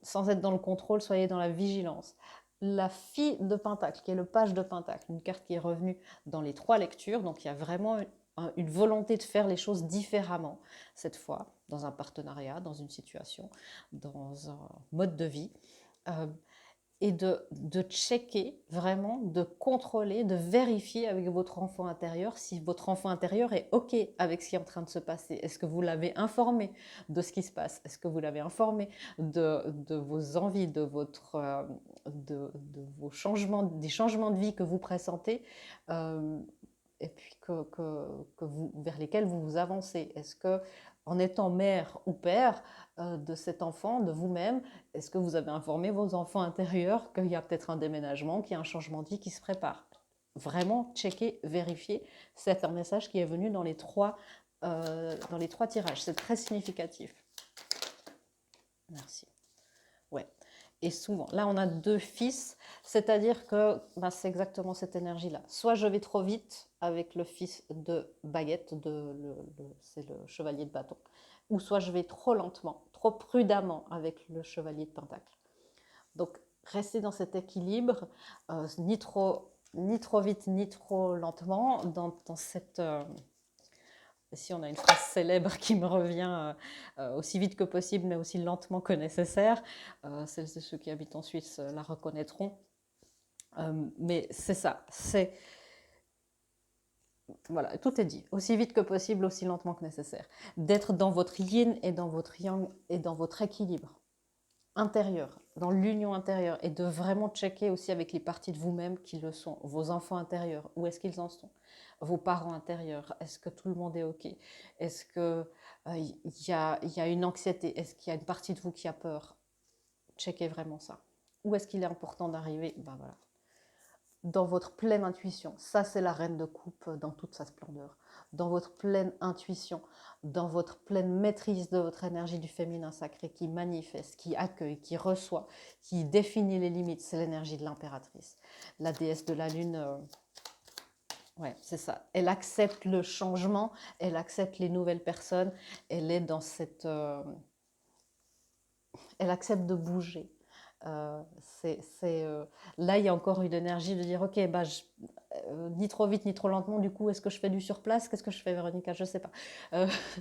sans être dans le contrôle, soyez dans la vigilance. La fille de Pentacle, qui est le page de Pentacle, une carte qui est revenue dans les 3 lectures, donc il y a vraiment une volonté de faire les choses différemment, cette fois, dans un partenariat, dans une situation, dans un mode de vie. Et de checker vraiment, de contrôler, de vérifier avec votre enfant intérieur si votre enfant intérieur est OK avec ce qui est en train de se passer. Est-ce que vous l'avez informé de ce qui se passe? Est-ce que vous l'avez informé de vos envies, de vos changements, des changements de vie que vous pressentez et puis vers lesquels vous vous avancez? Est-ce que, en étant mère ou père de cet enfant, de vous-même, est-ce que vous avez informé vos enfants intérieurs qu'il y a peut-être un déménagement, qu'il y a un changement de vie qui se prépare? Vraiment checker, vérifier. C'est un message qui est venu dans les trois tirages. C'est très significatif. Merci. Ouais. Et souvent, là on a 2 fils, c'est-à-dire que c'est exactement cette énergie-là. Soit je vais trop vite avec le fils de baguette, c'est le chevalier de bâton, ou soit je vais trop lentement, trop prudemment avec le chevalier de pentacle. Donc restez dans cet équilibre, ni trop vite, ni trop lentement, dans cette... Ici, on a une phrase célèbre qui me revient aussi vite que possible, mais aussi lentement que nécessaire. Celles et ceux qui habitent en Suisse la reconnaîtront. Mais c'est ça, c'est... Voilà, tout est dit. Aussi vite que possible, aussi lentement que nécessaire. D'être dans votre yin et dans votre yang et dans votre équilibre intérieur, dans l'union intérieure, et de vraiment checker aussi avec les parties de vous-même qui le sont, vos enfants intérieurs, où est-ce qu'ils en sont, vos parents intérieurs, est-ce que tout le monde est OK, est-ce que y a une anxiété, est-ce qu'il y a une partie de vous qui a peur, checkez vraiment ça. Où est-ce qu'il est important d'arriver? Ben voilà, dans votre pleine intuition. Ça, c'est la reine de coupe dans toute sa splendeur. Dans votre pleine intuition, dans votre pleine maîtrise de votre énergie du féminin sacré qui manifeste, qui accueille, qui reçoit, qui définit les limites. C'est l'énergie de l'impératrice. La déesse de la lune, ouais, c'est ça. Elle accepte le changement, elle accepte les nouvelles personnes, elle est dans cette... elle accepte de bouger. Là, il y a encore une énergie de dire, ok, ni trop vite, ni trop lentement, du coup, est-ce que je fais du surplace? Qu'est-ce que je fais, Véronica? Je ne sais pas.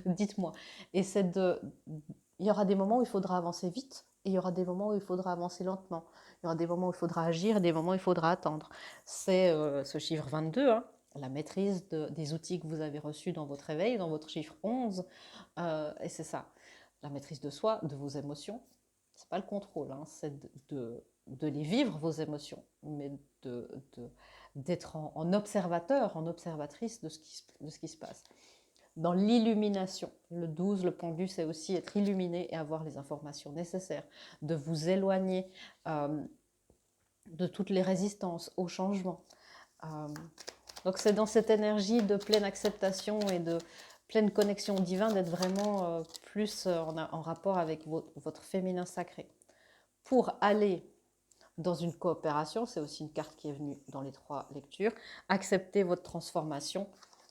Dites-moi. Et il y aura des moments où il faudra avancer vite, et il y aura des moments où il faudra avancer lentement. Il y aura des moments où il faudra agir, et des moments où il faudra attendre. C'est ce chiffre 22, hein, la maîtrise des outils que vous avez reçus dans votre éveil, dans votre chiffre 11. Et c'est ça, la maîtrise de soi, de vos émotions. C'est pas le contrôle, hein, c'est de les vivre, vos émotions, mais d'être en observateur, en observatrice de ce qui se passe. Dans l'illumination, le 12, le pendu, c'est aussi être illuminé et avoir les informations nécessaires, de vous éloigner de toutes les résistances au changement. Donc c'est dans cette énergie de pleine acceptation et de pleine connexion au divin, d'être vraiment plus en rapport avec votre féminin sacré. Pour aller dans une coopération, c'est aussi une carte qui est venue dans les 3 lectures, accepter votre transformation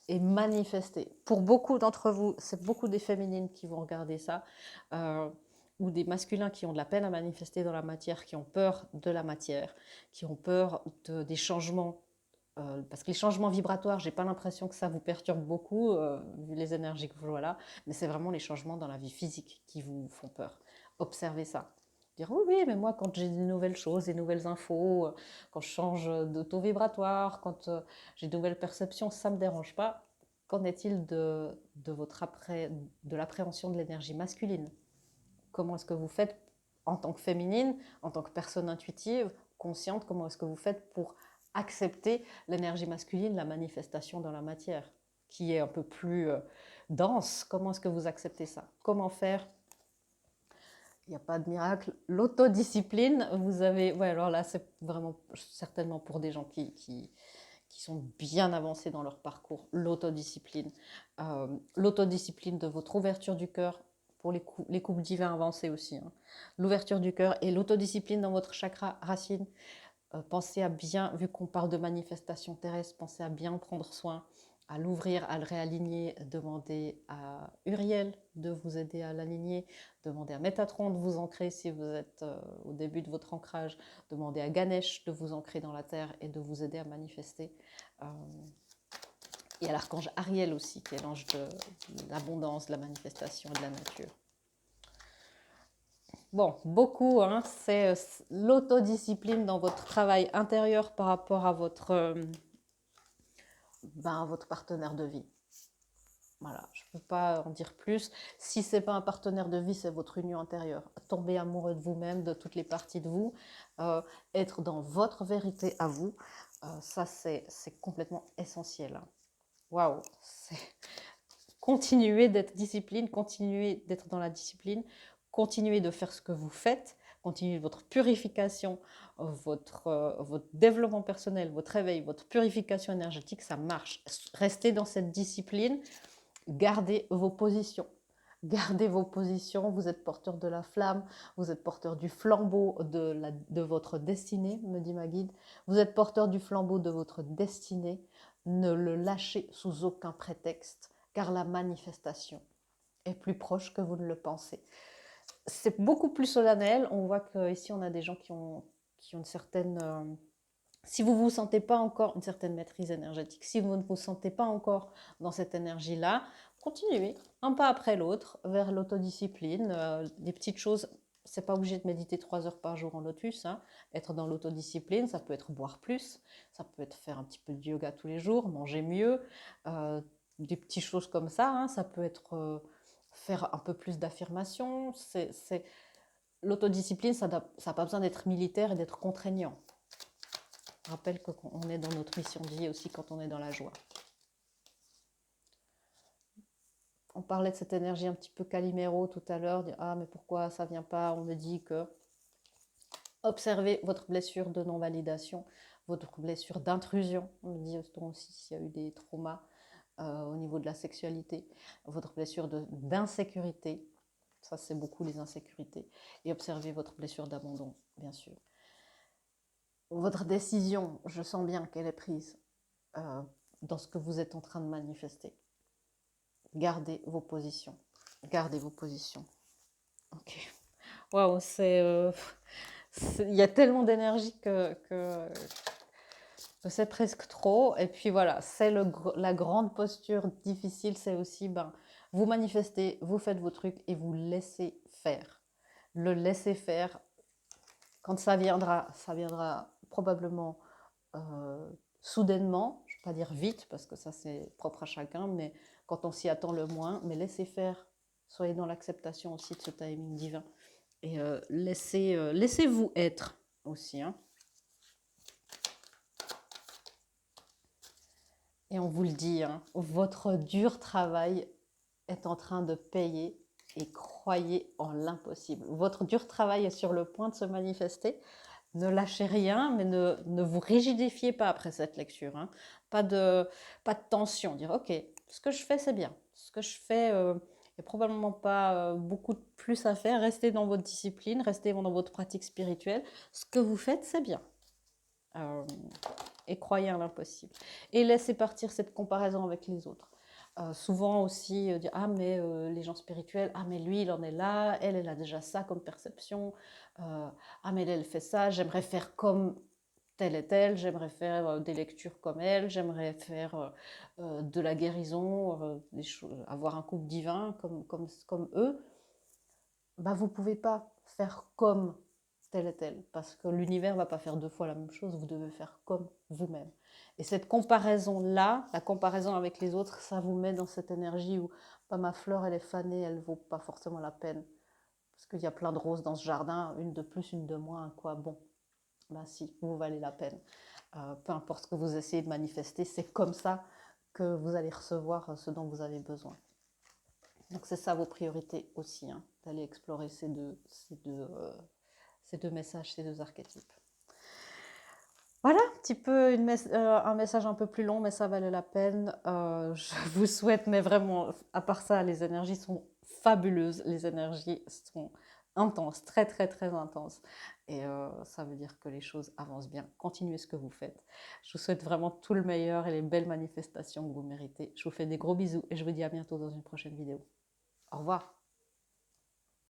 et manifester. Pour beaucoup d'entre vous, c'est beaucoup des féminines qui vont regarder ça, ou des masculins qui ont de la peine à manifester dans la matière, qui ont peur de la matière, qui ont peur des changements. Parce que les changements vibratoires, j'ai pas l'impression que ça vous perturbe beaucoup, vu les énergies que vous voyez là, mais c'est vraiment les changements dans la vie physique qui vous font peur. Observez ça. Dire oui, oui, mais moi, quand j'ai des nouvelles choses, des nouvelles infos, quand je change de taux vibratoire, quand j'ai de nouvelles perceptions, ça ne me dérange pas. Qu'en est-il de l'appréhension de l'énergie masculine? Comment est-ce que vous faites en tant que féminine, en tant que personne intuitive, consciente, comment est-ce que vous faites pour accepter l'énergie masculine, la manifestation dans la matière, qui est un peu plus dense? Comment est-ce que vous acceptez ça? Comment faire? Il n'y a pas de miracle. L'autodiscipline, vous avez... Ouais, alors là, c'est vraiment certainement pour des gens qui sont bien avancés dans leur parcours. L'autodiscipline. L'autodiscipline de votre ouverture du cœur, pour les couples divins avancés aussi. Hein. L'ouverture du cœur et l'autodiscipline dans votre chakra racine. Pensez à bien, vu qu'on parle de manifestation terrestre, pensez à bien prendre soin, à l'ouvrir, à le réaligner. Demandez à Uriel de vous aider à l'aligner. Demandez à Métatron de vous ancrer si vous êtes au début de votre ancrage. Demandez à Ganesh de vous ancrer dans la terre et de vous aider à manifester. Il y a l'archange Ariel aussi, qui est l'ange de l'abondance, de la manifestation et de la nature. Bon, beaucoup, hein, c'est l'autodiscipline dans votre travail intérieur par rapport à votre partenaire de vie. Voilà, je ne peux pas en dire plus. Si ce n'est pas un partenaire de vie, c'est votre union intérieure. Tomber amoureux de vous-même, de toutes les parties de vous, être dans votre vérité à vous, ça c'est complètement essentiel. Waouh, continuez d'être discipline, continuez d'être dans la discipline, continuez de faire ce que vous faites, continuez votre purification, votre développement personnel, votre réveil, votre purification énergétique, ça marche. Restez dans cette discipline. Gardez vos positions. Gardez vos positions, vous êtes porteur de la flamme, vous êtes porteur du flambeau de votre destinée, me dit ma guide. Vous êtes porteur du flambeau de votre destinée. Ne le lâchez sous aucun prétexte, car la manifestation est plus proche que vous ne le pensez. C'est beaucoup plus solennel. On voit qu'ici, on a des gens qui ont une certaine... si vous ne vous sentez pas encore une certaine maîtrise énergétique, si vous ne vous sentez pas encore dans cette énergie-là, continuez un pas après l'autre vers l'autodiscipline. Des petites choses, c'est pas obligé de méditer 3 heures par jour en lotus. Hein. Être dans l'autodiscipline, ça peut être boire plus, ça peut être faire un petit peu de yoga tous les jours, manger mieux, des petites choses comme ça. Hein. Ça peut être faire un peu plus d'affirmations. L'autodiscipline, ça n'a pas besoin d'être militaire et d'être contraignant. Je rappelle qu'on est dans notre mission de vie aussi quand on est dans la joie. On parlait de cette énergie un petit peu caliméro tout à l'heure. Ah, mais pourquoi ça ne vient pas? On me dit que observez votre blessure de non-validation, votre blessure d'intrusion. On me dit aussi s'il y a eu des traumas au niveau de la sexualité, votre blessure d'insécurité. Ça, c'est beaucoup les insécurités. Et observez votre blessure d'abandon, bien sûr. Votre décision, je sens bien qu'elle est prise dans ce que vous êtes en train de manifester. Gardez vos positions. Gardez vos positions. Ok. Waouh, il y a tellement d'énergie que c'est presque trop. Et puis voilà, c'est la grande posture difficile, c'est aussi, vous manifestez, vous faites vos trucs et vous laissez faire. Le laisser faire, quand ça viendra probablement soudainement, je ne vais pas dire vite, parce que ça c'est propre à chacun, mais quand on s'y attend le moins, mais laissez faire, soyez dans l'acceptation aussi de ce timing divin, et laissez-vous être aussi. Hein. Et on vous le dit, hein, votre dur travail est en train de payer, et croyez en l'impossible. Votre dur travail est sur le point de se manifester. Ne lâchez rien, mais ne vous rigidifiez pas après cette lecture. Hein. Pas de tension. Dire, ok, ce que je fais, c'est bien. Ce que je fais, il n'y a probablement pas beaucoup de plus à faire. Restez dans votre discipline, restez dans votre pratique spirituelle. Ce que vous faites, c'est bien. Et croyez en l'impossible. Et laissez partir cette comparaison avec les autres. Souvent aussi dire ah mais les gens spirituels, ah mais lui il en est là, elle a déjà ça comme perception, ah mais elle fait ça, j'aimerais faire comme telle et telle, j'aimerais faire des lectures comme elle, j'aimerais faire de la guérison, avoir un couple divin comme eux. Vous ne pouvez pas faire comme tel et tel, parce que l'univers ne va pas faire 2 fois la même chose, vous devez faire comme vous-même. Et cette comparaison-là, la comparaison avec les autres, ça vous met dans cette énergie où ma fleur, elle est fanée, elle ne vaut pas forcément la peine. Parce qu'il y a plein de roses dans ce jardin, une de plus, une de moins, quoi. Bon, si, vous valez la peine. Peu importe ce que vous essayez de manifester, c'est comme ça que vous allez recevoir ce dont vous avez besoin. Donc c'est ça vos priorités aussi, hein, d'aller explorer ces deux messages, ces 2 archétypes. Voilà, un petit peu un message un peu plus long, mais ça valait la peine. Je vous souhaite, mais vraiment, à part ça, les énergies sont fabuleuses, les énergies sont intenses, très très très intenses. Et ça veut dire que les choses avancent bien. Continuez ce que vous faites. Je vous souhaite vraiment tout le meilleur et les belles manifestations que vous méritez. Je vous fais des gros bisous et je vous dis à bientôt dans une prochaine vidéo. Au revoir.